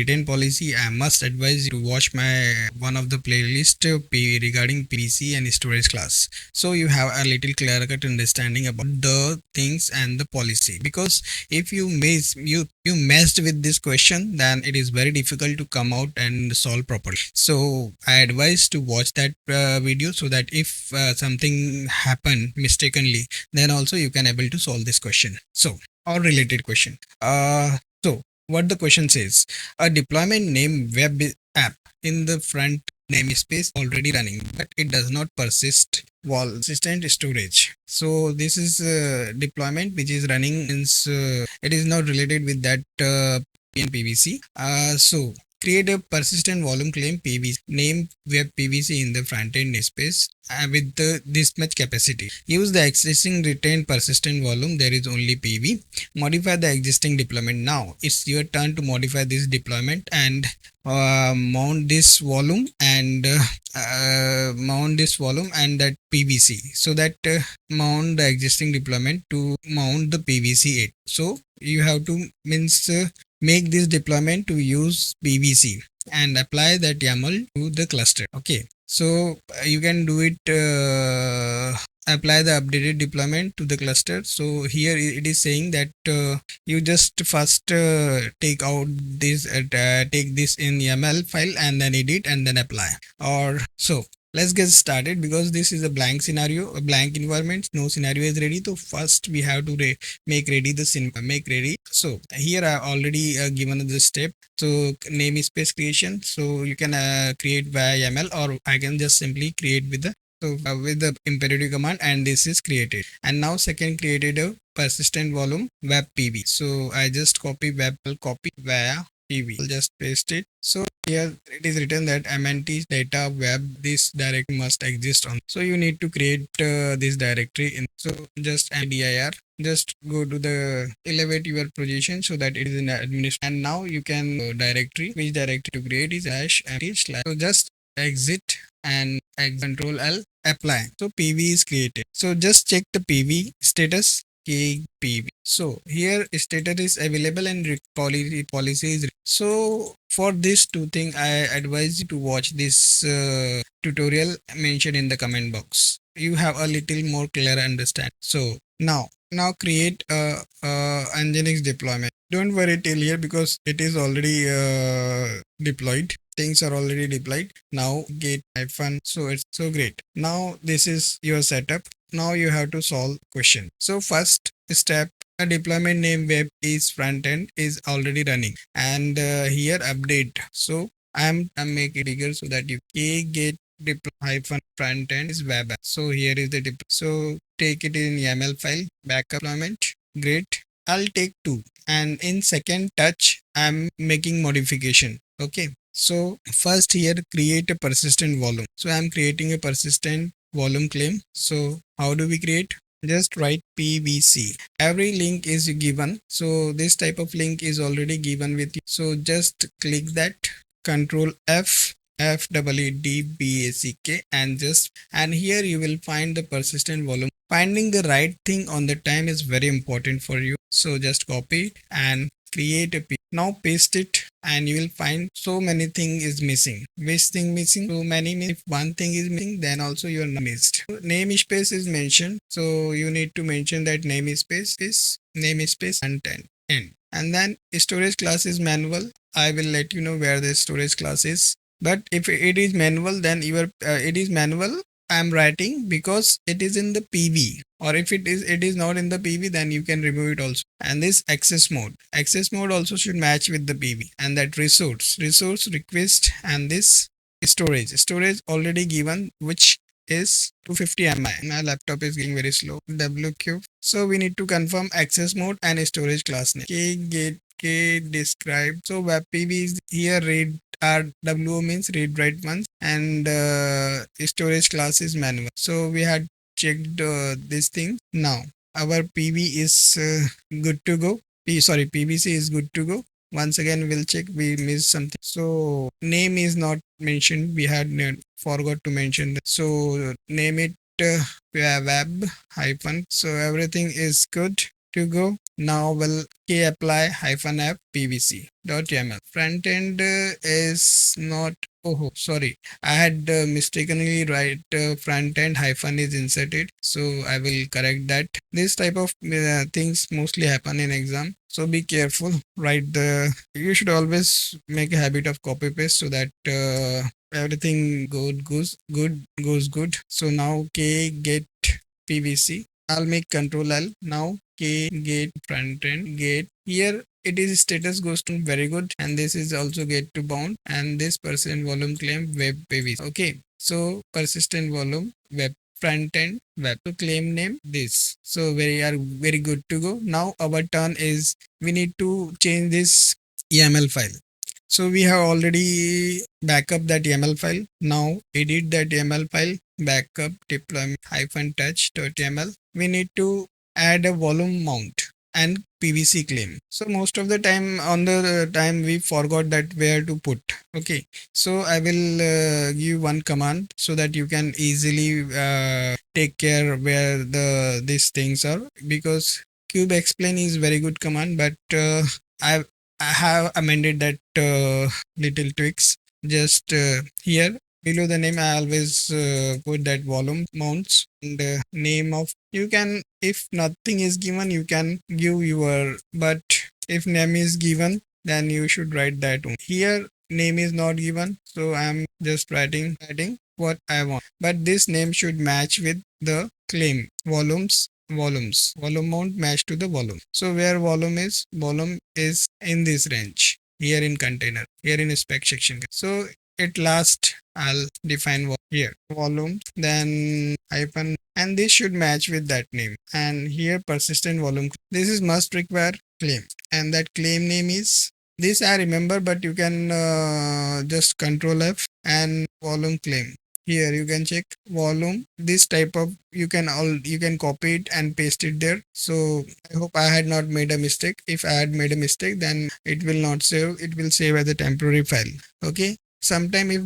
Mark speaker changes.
Speaker 1: written policy, I must advise you to watch my one of the playlist regarding PC and storage class. So you have a little clear cut understanding about the things and the policy. Because if you messed with this question, then it is very difficult to come out and solve properly. So I advise to watch that video, so that if something happen mistakenly, then also you can able to solve this question. So, or related question. So what the question says: a deployment name web app in the front namespace already running, but it does not persist wall persistent storage. So this is deployment which is running, means it is not related with that PVC. So create a persistent volume claim PVC name web PVC in the front end namespace with this much capacity. Use the existing retained persistent volume. There is only PV. Modify the existing deployment. Now it's your turn to modify this deployment and mount this volume and that PVC, so that mount the existing deployment to mount the PVC 8. So you have to make this deployment to use PVC and apply that YAML to the cluster. Okay, so you can do it. Apply the updated deployment to the cluster. So here it is saying that you just first take out this take this in YAML file and then edit and then apply. Or so let's get started, because this is a blank scenario, a blank environment, no scenario is ready. So first we have to make ready. So here I already given the step. So namespace creation, so you can create via YAML, or I can just simply create with the with the imperative command, and this is created. And now second, created a persistent volume web PV. So I just copy via PV. I'll just paste it. So here it is written that MNT data web, this directory must exist on. So you need to create this directory in. So just dir, just go to the elevate your position so that it is in administration. And now you can directory, which directory to create is /empty/. So just exit and control L, apply. So PV is created. So just check the PV status. PV. So here status is available and policy is. So for this two thing, I advise you to watch this tutorial mentioned in the comment box. You have a little more clear understand. So now create a Nginx deployment. Don't worry till here, because it is already deployed. Things are already deployed. Now get hyphen. So it's so great. Now this is your setup. Now you have to solve question. So first step, a deployment name web is front end is already running, and here update. So I'm making it bigger so that you get deploy hyphen front end is web app. So here is the so take it in YAML file, backup deployment. Great. I'll take 2, and in second touch I'm making modification. Okay, so first here create a persistent volume. So I'm creating a persistent volume claim. So how do we create? Just write PVC. Every link is given. So this type of link is already given with you. So just click that, control F, FEEDBACK, and here you will find the persistent volume. Finding the right thing on the time is very important for you. So just copy it and create a now paste it, and you will find so many things is missing. Which thing missing? So many. If one thing is missing, then also you are missed. Namespace is mentioned, so you need to mention that namespace and end. And then storage class is manual. I will let you know where the storage class is. But if it is manual, then it is manual. I'm writing because it is in the PV, or if it is not in the PV, then you can remove it also. And this access mode also should match with the PV. And that resource request, and this storage already given, which is 250 MB. My laptop is getting very slow. WQ. So we need to confirm access mode and storage class name. Describe. So web PV is here. Read RWO means read write once, and storage class is manual. So we had checked this thing. Now our PV is good to go. PVC is good to go. Once again we'll check, we missed something. So name is not mentioned. We had forgot to mention that. So name it web hyphen. So everything is good to go. Now will k apply -f pvc.yaml. Front end is not. Oh, sorry. I had mistakenly write front end hyphen is inserted. So I will correct that. This type of things mostly happen in exam. So be careful. Write the. You should always make a habit of copy paste so that everything goes good. So now k get pvc. I'll make control L. Now k get front end get. Here it is status goes to very good, and this is also get to bound, and this persistent volume claim web pvc. Okay, so persistent volume web front end web to claim name this. So we are very good to go. Now our turn is we need to change this YAML file. So we have already backup that YAML file. Now edit that YAML file, backup deployment -touch.yaml. We need to add a volume mount and PVC claim. So most of the time on the time we forgot that where to put. Okay. So I will give one command so that you can easily take care where these things are, because kubectl is very good command, but I have amended that little tweaks. Just here below the name, I always put that volume mounts and name of. You can, if nothing is given, you can give your. But if name is given, then you should write that one. Here name is not given, so I'm just writing what I want. But this name should match with the claim volume mount match to the volume. So where volume is in this range, here in container, here in spec section. So at last I'll define here volume, then hyphen, and this should match with that name. And here persistent volume, this is must require claim, and that claim name is this. I remember, but you can just control F and volume claim. Here you can check volume, this type of, you can copy it and paste it there. So I hope I had not made a mistake. If I had made a mistake, then it will not save, it will save as a temporary file. Okay, sometime if